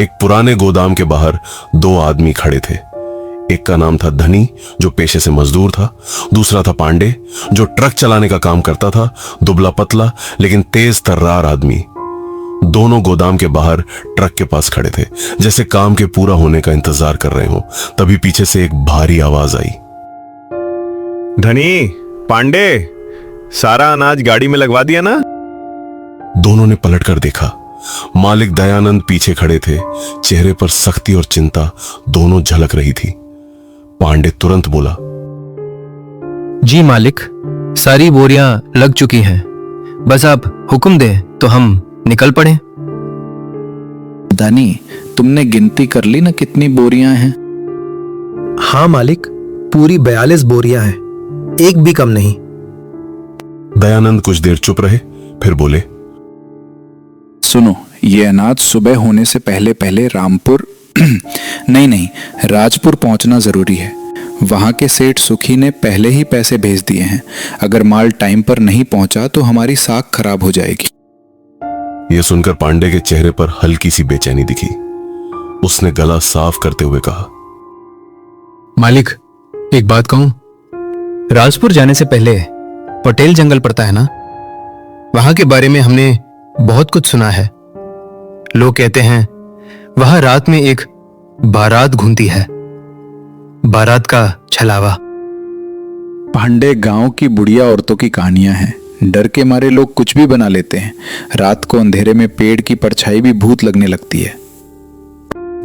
एक पुराने गोदाम के बाहर दो आदमी खड़े थे। एक का नाम था धनी, जो पेशे से मजदूर था। दूसरा था पांडे, जो ट्रक चलाने का काम करता था, दुबला पतला लेकिन तेज तर्रार आदमी। दोनों गोदाम के बाहर ट्रक के पास खड़े थे, जैसे काम के पूरा होने का इंतजार कर रहे हो। तभी पीछे से एक भारी आवाज आई। धनी, पांडे, सारा अनाज गाड़ी में लगवा दिया ना? दोनों ने पलटकर देखा। मालिक दयानंद पीछे खड़े थे। चेहरे पर सख्ती और चिंता दोनों झलक रही थी। पांडे तुरंत बोला, जी मालिक, सारी बोरियां लग चुकी हैं। बस आप हुक्म दें तो हम निकल पड़े। धनी, तुमने गिनती कर ली ना कितनी बोरियां हैं? हाँ मालिक, पूरी 42 बोरियां हैं, एक भी कम नहीं। दयानंद कुछ देर चुप रहे, फिर बोले, सुनो, ये अनाज सुबह होने से पहले पहले रामपुर नहीं, राजपुर पहुंचना जरूरी है। वहां के सेठ सुखी ने पहले ही पैसे भेज दिए हैं। अगर माल टाइम पर नहीं पहुंचा तो हमारी साख खराब हो जाएगी। यह सुनकर पांडे के चेहरे पर हल्की सी बेचैनी दिखी। उसने गला साफ करते हुए कहा, मालिक, एक बात कहूं? राजपुर जाने से पहले पटेल जंगल पड़ता है ना, वहां के बारे में हमने बहुत कुछ सुना है। लोग कहते हैं वहां रात में एक बारात घूमती है, बारात का छलावा। पांडे, गांव की बुढ़िया औरतों की कहानियां हैं। डर के मारे लोग कुछ भी बना लेते हैं। रात को अंधेरे में पेड़ की परछाई भी भूत लगने लगती है।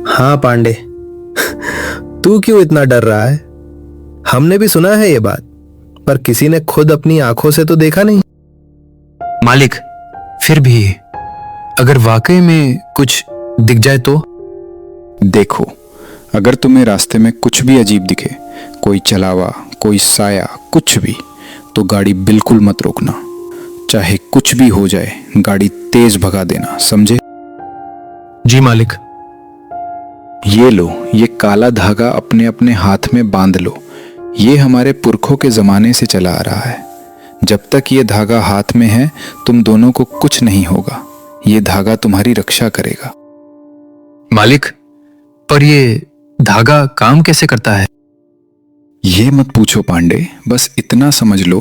हाँ पांडे, तू क्यों इतना डर रहा है? हमने भी सुना है ये बात, पर किसी ने खुद अपनी आंखों से तो देखा नहीं। मालिक, फिर भी अगर वाकई में कुछ दिख जाए तो? देखो, अगर तुम्हें रास्ते में कुछ भी अजीब दिखे, कोई चलावा, कोई साया, कुछ भी, तो गाड़ी बिल्कुल मत रोकना। चाहे कुछ भी हो जाए, गाड़ी तेज भगा देना, समझे? जी मालिक। ये लो, ये काला धागा अपने अपने हाथ में बांध लो। ये हमारे पुरखों के जमाने से चला आ रहा है। जब तक ये धागा हाथ में है, तुम दोनों को कुछ नहीं होगा। ये धागा तुम्हारी रक्षा करेगा। मालिक, पर ये धागा काम कैसे करता है? ये मत पूछो पांडे, बस इतना समझ लो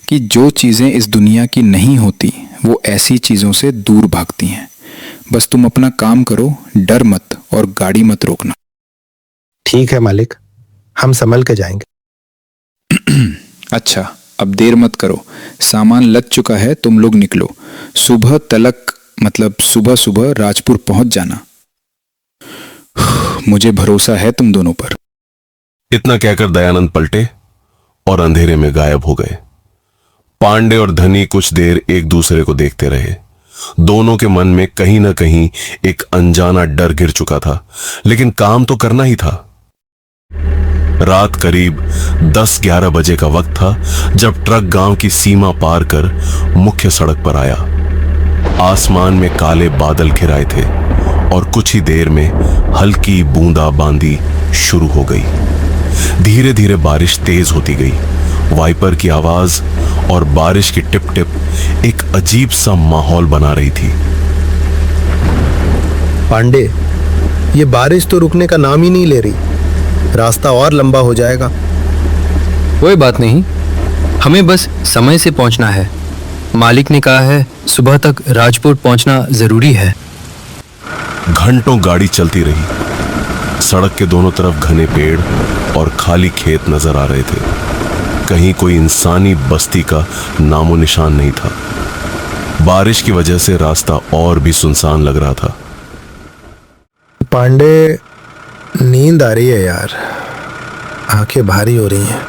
कि जो चीजें इस दुनिया की नहीं होती, वो ऐसी चीजों से दूर भागती हैं। बस तुम अपना काम करो, डर मत और गाड़ी मत रोकना। ठीक है मालिक, हम संभल के जाएंगे। अच्छा, अब देर मत करो, सामान लग चुका है, तुम लोग निकलो। सुबह तलक, मतलब सुबह सुबह राजपुर पहुंच जाना। मुझे भरोसा है तुम दोनों पर। इतना कहकर दयानंद पलटे और अंधेरे में गायब हो गए। पांडे और धनी कुछ देर एक दूसरे को देखते रहे। दोनों के मन में कहीं ना कहीं एक अनजाना डर घिर चुका था, लेकिन काम तो करना ही था। रात करीब 10-11 बजे का वक्त था जब ट्रक गांव की सीमा पार कर मुख्य सड़क पर आया। आसमान में काले बादल घिराए थे और कुछ ही देर में हल्की बूंदाबांदी शुरू हो गई। धीरे धीरे बारिश तेज होती गई। वाइपर की आवाज और बारिश की टिप टिप एक अजीब सा माहौल बना रही थी। पांडे, ये बारिश तो रुकने का नाम ही नहीं ले रही। रास्ता और लंबा हो जाएगा। कोई बात नहीं, हमें बस समय से पहुंचना है। मालिक ने कहा है सुबह तक राजपुर पहुंचना जरूरी है। घंटों गाड़ी चलती रही। सड़क के दोनों तरफ घने पेड़ और खाली खेत नजर आ रहे थे। कहीं कोई इंसानी बस्ती का नामो निशान नहीं था। बारिश की वजह से रास्ता और भी सुनसान लग रहा था। पांडे, नींद आ रही है यार, आंखें भारी हो रही हैं।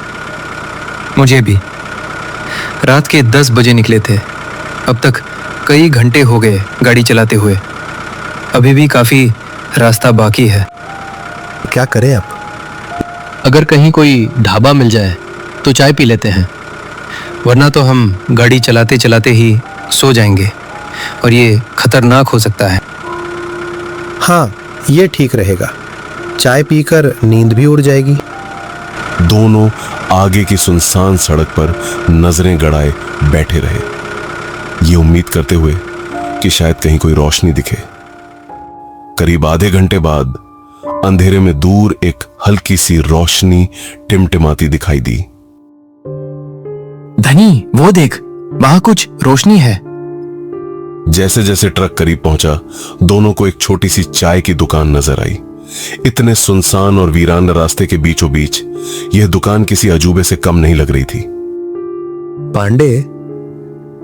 मुझे भी। रात के 10 बजे निकले थे, अब तक कई घंटे हो गए गाड़ी चलाते हुए। अभी भी काफी रास्ता बाकी है। क्या करें अब? अगर कहीं कोई ढाबा मिल जाए तो चाय पी लेते हैं, वरना तो हम गाड़ी चलाते चलाते ही सो जाएंगे और ये खतरनाक हो सकता है। हाँ, ये ठीक रहेगा। चाय पीकर नींद भी उड़ जाएगी। दोनों आगे की सुनसान सड़क पर नजरें गड़ाए बैठे रहे, ये उम्मीद करते हुए कि शायद कहीं कोई रोशनी दिखे। करीब आधे घंटे बाद अंधेरे में दूर एक हल्की सी रोशनी टिमटिमाती दिखाई दी। धनी, वो देख, वहां कुछ रोशनी है। जैसे जैसे ट्रक करीब पहुंचा, दोनों को एक छोटी सी चाय की दुकान नजर आई। इतने सुनसान और वीरान रास्ते के बीचों बीच यह दुकान किसी अजूबे से कम नहीं लग रही थी। पांडे,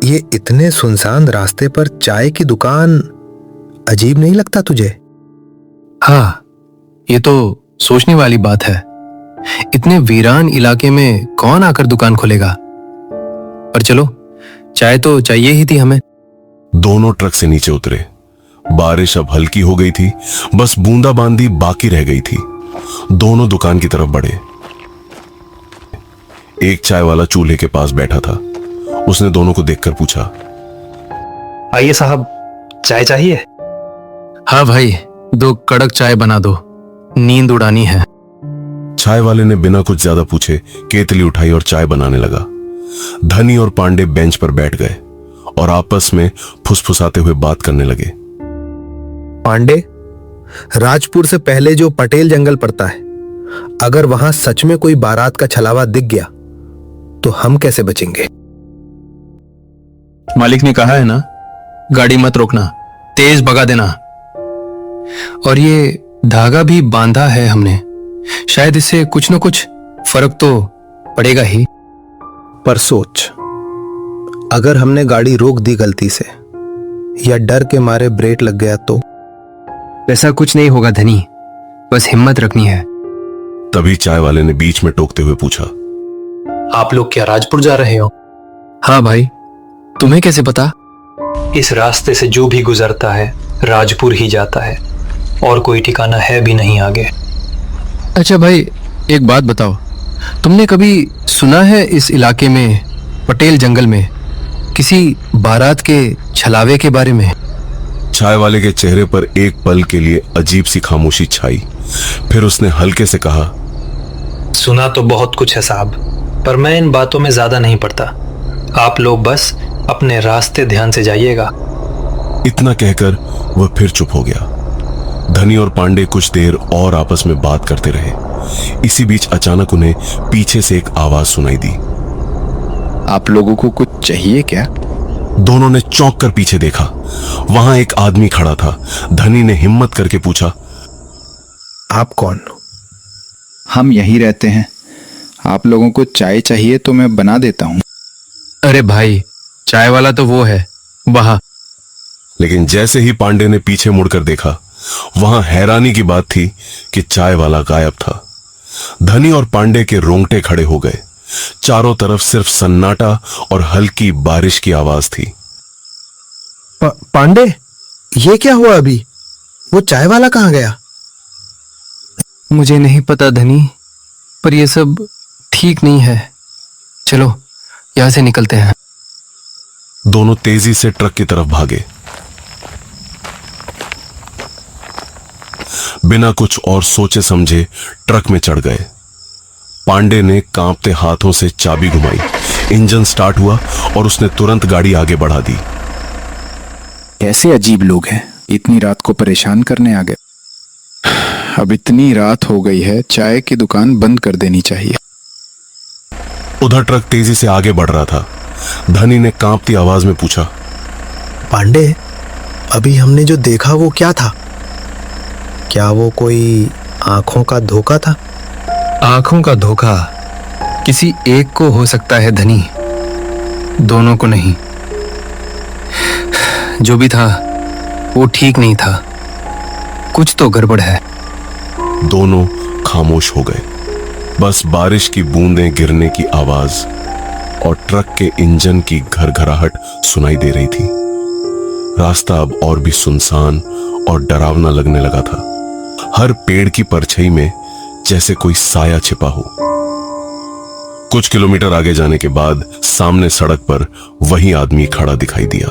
ये इतने सुनसान रास्ते पर चाय की दुकान अजीब नहीं लगता तुझे? हाँ, ये तो सोचने वाली बात है। इतने वीरान इलाके में कौन आकर दुकान खोलेगा? पर चलो, चाय तो चाहिए ही थी हमें। दोनों ट्रक से नीचे उतरे। बारिश अब हल्की हो गई थी, बस बूंदाबांदी बाकी रह गई थी। दोनों दुकान की तरफ बढ़े। एक चाय वाला चूल्हे के पास बैठा था। उसने दोनों को देखकर पूछा, आइए साहब, चाय चाहिए? हाँ भाई, 2 कड़क चाय बना दो, नींद उड़ानी है। चाय वाले ने बिना कुछ ज्यादा पूछे केतली उठाई और चाय बनाने लगा। धनी और पांडे बेंच पर बैठ गए और आपस में फुसफुसाते हुए बात करने लगे। पांडे, राजपुर से पहले जो पटेल जंगल पड़ता है, अगर वहां सच में कोई बारात का छलावा दिख गया तो हम कैसे बचेंगे? मालिक ने कहा है ना, गाड़ी मत रोकना, तेज भगा देना। और ये धागा भी बांधा है हमने, शायद इससे कुछ न कुछ फर्क तो पड़ेगा ही। पर सोच, अगर हमने गाड़ी रोक दी गलती से या डर के मारे ब्रेक लग गया तो? ऐसा कुछ नहीं होगा धनी, बस हिम्मत रखनी है। तभी चाय वाले ने बीच में टोकते हुए पूछा, आप लोग क्या राजपुर जा रहे हो? हाँ भाई, तुम्हें कैसे पता? इस रास्ते से जो भी गुजरता है राजपुर ही जाता है, और कोई ठिकाना है भी नहीं आगे। अच्छा भाई, एक बात बताओ, तुमने कभी सुना है इस इलाके में, पटेल जंगल में, किसी बारात के छलावे के बारे में? चाय वाले के चेहरे पर एक पल के लिए अजीब सी खामोशी छाई। फिर उसने हल्के से कहा, सुना तो बहुत कुछ है साहब, पर मैं इन बातों में ज्यादा नहीं पड़ता। आप लोग बस अपने रास्ते ध्यान से जाइएगा। इतना कहकर वह फिर चुप हो गया। धनी और पांडे कुछ देर और आपस में बात करते रहे। इसी बीच अचानक उन्हें पीछे से एक आवाज सुनाई दी। आप लोगों को कुछ चाहिए क्या? दोनों ने चौंक कर पीछे देखा। वहां एक आदमी खड़ा था। धनी ने हिम्मत करके पूछा, आप कौन? हम यहीं रहते हैं। आप लोगों को चाय चाहिए तो मैं बना देता हूँ। अरे भाई, चाय वाला तो वो है वहां। लेकिन जैसे ही पांडे ने पीछे मुड़कर देखा, वहां हैरानी की बात थी कि चाय वाला गायब था। धनी और पांडे के रोंगटे खड़े हो गए। चारों तरफ सिर्फ सन्नाटा और हल्की बारिश की आवाज थी। पांडे, ये क्या हुआ अभी? वो चाय वाला कहां गया? मुझे नहीं पता धनी, पर ये सब ठीक नहीं है। चलो यहां से निकलते हैं। दोनों तेजी से ट्रक की तरफ भागे। बिना कुछ और सोचे समझे ट्रक में चढ़ गए। पांडे ने कांपते हाथों से चाबी घुमाई। इंजन स्टार्ट हुआ और उसने तुरंत गाड़ी आगे बढ़ा दी। कैसे अजीब लोग हैं, इतनी रात को परेशान करने आ गए। अब इतनी रात हो गई है, चाय की दुकान बंद कर देनी चाहिए। उधर ट्रक तेजी से आगे बढ़ रहा था। धनी ने कांपती आवाज में पूछा, पांडे, अभी हमने जो देखा वो क्या था? क्या वो कोई आंखों का धोखा था? आंखों का धोखा किसी एक को हो सकता है धनी, दोनों को नहीं। जो भी था वो ठीक नहीं था, कुछ तो गड़बड़ है। दोनों खामोश हो गए। बस बारिश की बूंदें गिरने की आवाज और ट्रक के इंजन की घरघराहट सुनाई दे रही थी। रास्ता अब और भी सुनसान और डरावना लगने लगा था। हर पेड़ की परछाई में जैसे कोई साया छिपा हो। कुछ किलोमीटर आगे जाने के बाद सामने सड़क पर वही आदमी खड़ा दिखाई दिया।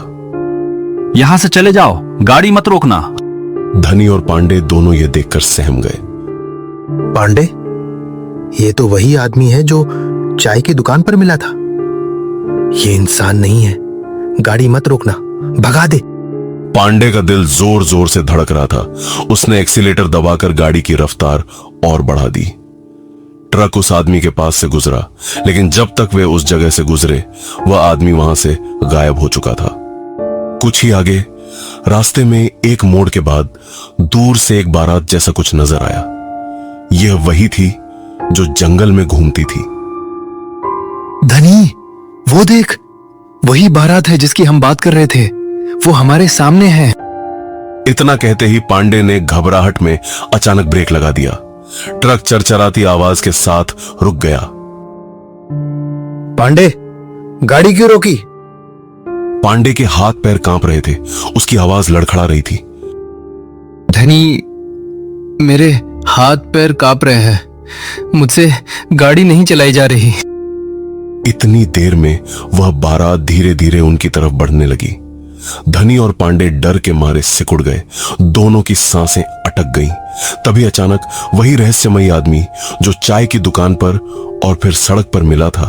यहां से चले जाओ, गाड़ी मत रोकना। धनी और पांडे दोनों ये देखकर सहम गए। पांडे, ये तो वही आदमी है जो चाय की दुकान पर मिला था। ये इंसान नहीं है, गाड़ी मत रोकना, भगा दे। पांडे का दिल जोर जोर से धड़क रहा था। उसने एक्सीलेटर दबाकर गाड़ी की रफ्तार और बढ़ा दी। ट्रक उस आदमी के पास से गुजरा, लेकिन जब तक वे उस जगह से गुजरे वह आदमी वहां से गायब हो चुका था। कुछ ही आगे रास्ते में एक मोड़ के बाद दूर से एक बारात जैसा कुछ नजर आया। यह वही थी जो जंगल में घूमती थी। धनी, वो देख, वही बारात है जिसकी हम बात कर रहे थे। वो हमारे सामने है। इतना कहते ही पांडे ने घबराहट में अचानक ब्रेक लगा दिया। ट्रक चरचराती आवाज के साथ रुक गया। पांडे, गाड़ी क्यों रोकी? पांडे के हाथ पैर कांप रहे थे। उसकी आवाज लड़खड़ा रही थी। धनी, मेरे हाथ पैर कांप रहे हैं। मुझसे गाड़ी नहीं चलाई जा रही। इतनी देर में वह बारात धीरे धीरे उनकी तरफ बढ़ने लगी। धनी और पांडे डर के मारे सिकुड़ गए। दोनों की सांसें अटक गईं। तभी अचानक वही रहस्यमयी आदमी जो चाय की दुकान पर और फिर सड़क पर मिला था,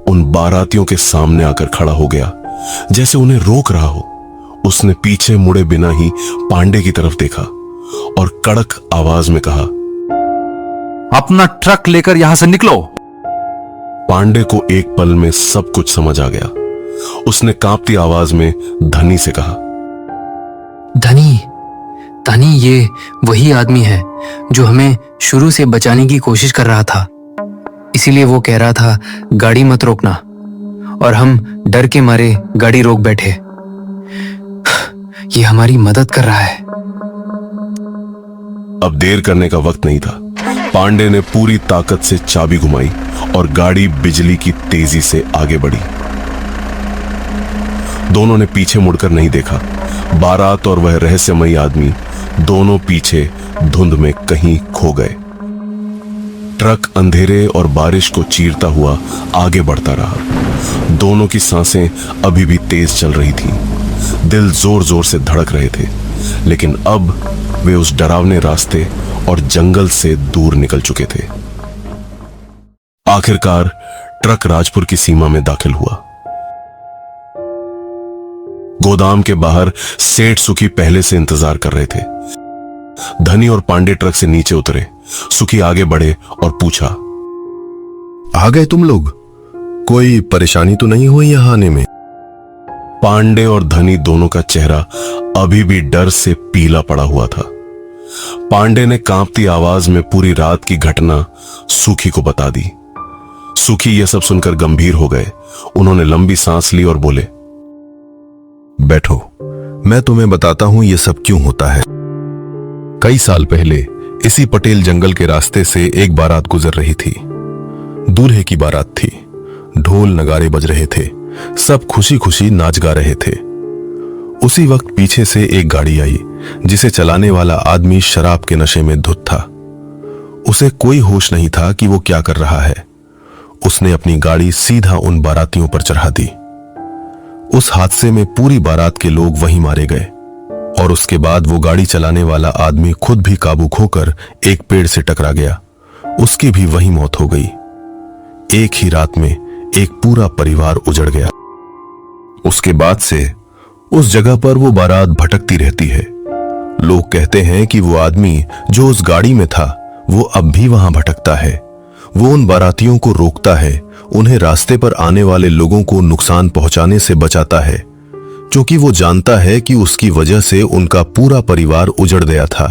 उन बारातियों के सामने आकर खड़ा हो गया, जैसे उन्हें रोक रहा हो। उसने पीछे मुड़े बिना ही पांडे की तरफ देखा और कड़क आवाज में कहा, अपना ट्रक लेकर यहां से निकलो। पांडे को एक पल में सब कुछ समझ आ गया। उसने कांपती आवाज में धनी से कहा, धनी, ये वही आदमी है जो हमें शुरू से बचाने की कोशिश कर रहा था। इसीलिए वो कह रहा था गाड़ी मत रोकना, और हम डर के मारे गाड़ी रोक बैठे। ये हमारी मदद कर रहा है। अब देर करने का वक्त नहीं था। पांडे ने पूरी ताकत से चाबी घुमाई और गाड़ी बिजली की तेजी से आगे बढ़ी। दोनों ने पीछे मुड़कर नहीं देखा। बारात और वह रहस्यमयी आदमी दोनों पीछे धुंध में कहीं खो गए। ट्रक अंधेरे और बारिश को चीरता हुआ आगे बढ़ता रहा। दोनों की सांसें अभी भी तेज चल रही थीं। दिल जोर जोर से धड़क रहे थे, लेकिन अब वे उस डरावने रास्ते और जंगल से दूर निकल चुके थे। आखिरकार ट्रक राजपुर की सीमा में दाखिल हुआ। गोदाम के बाहर सेठ सुखी पहले से इंतजार कर रहे थे। धनी और पांडे ट्रक से नीचे उतरे। सुखी आगे बढ़े और पूछा, आ गए तुम लोग? कोई परेशानी तो नहीं हुई यहां आने में? पांडे और धनी दोनों का चेहरा अभी भी डर से पीला पड़ा हुआ था। पांडे ने कांपती आवाज में पूरी रात की घटना सुखी को बता दी। सुखी यह सब सुनकर गंभीर हो गए। उन्होंने लंबी सांस ली और बोले, बैठो, मैं तुम्हें बताता हूं ये सब क्यों होता है। कई साल पहले इसी पटेल जंगल के रास्ते से एक बारात गुजर रही थी। दूल्हे की बारात थी। ढोल नगारे बज रहे थे। सब खुशी खुशी नाच गा रहे थे। उसी वक्त पीछे से एक गाड़ी आई जिसे चलाने वाला आदमी शराब के नशे में धुत था। उसे कोई होश नहीं था कि वो क्या कर रहा है। उसने अपनी गाड़ी सीधा उन बारातियों पर चढ़ा दी। उस हादसे में पूरी बारात के लोग वहीं मारे गए और उसके बाद वो गाड़ी चलाने वाला आदमी खुद भी काबू खोकर एक पेड़ से टकरा गया। उसकी भी वहीं मौत हो गई। एक ही रात में एक पूरा परिवार उजड़ गया। उसके बाद से उस जगह पर वो बारात भटकती रहती है। लोग कहते हैं कि वो आदमी जो उस गाड़ी में था वो अब भी वहां भटकता है। वो उन बारातियों को रोकता है, उन्हें रास्ते पर आने वाले लोगों को नुकसान पहुंचाने से बचाता है, क्योंकि वो जानता है कि उसकी वजह से उनका पूरा परिवार उजड़ गया था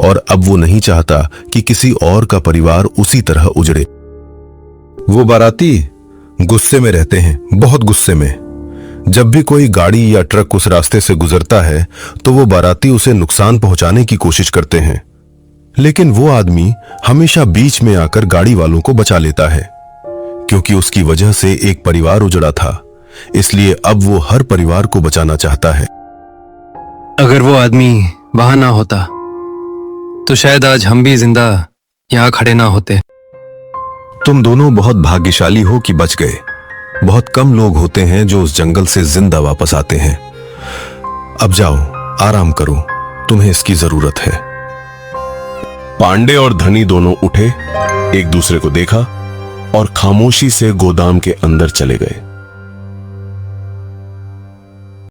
और अब वो नहीं चाहता कि किसी और का परिवार उसी तरह उजड़े। वो बाराती गुस्से में रहते हैं, बहुत गुस्से में। जब भी कोई गाड़ी या ट्रक उस रास्ते से गुजरता है तो वो बाराती उसे नुकसान पहुंचाने की कोशिश करते हैं, लेकिन वो आदमी हमेशा बीच में आकर गाड़ी वालों को बचा लेता है। क्योंकि उसकी वजह से एक परिवार उजड़ा था, इसलिए अब वो हर परिवार को बचाना चाहता है। अगर वो आदमी वहां ना होता तो शायद आज हम भी जिंदा यहां खड़े ना होते। तुम दोनों बहुत भाग्यशाली हो कि बच गए। बहुत कम लोग होते हैं जो उस जंगल से जिंदा वापस आते हैं। अब जाओ, आराम करो, तुम्हें इसकी जरूरत है। पांडे और धनी दोनों उठे, एक दूसरे को देखा और खामोशी से गोदाम के अंदर चले गए।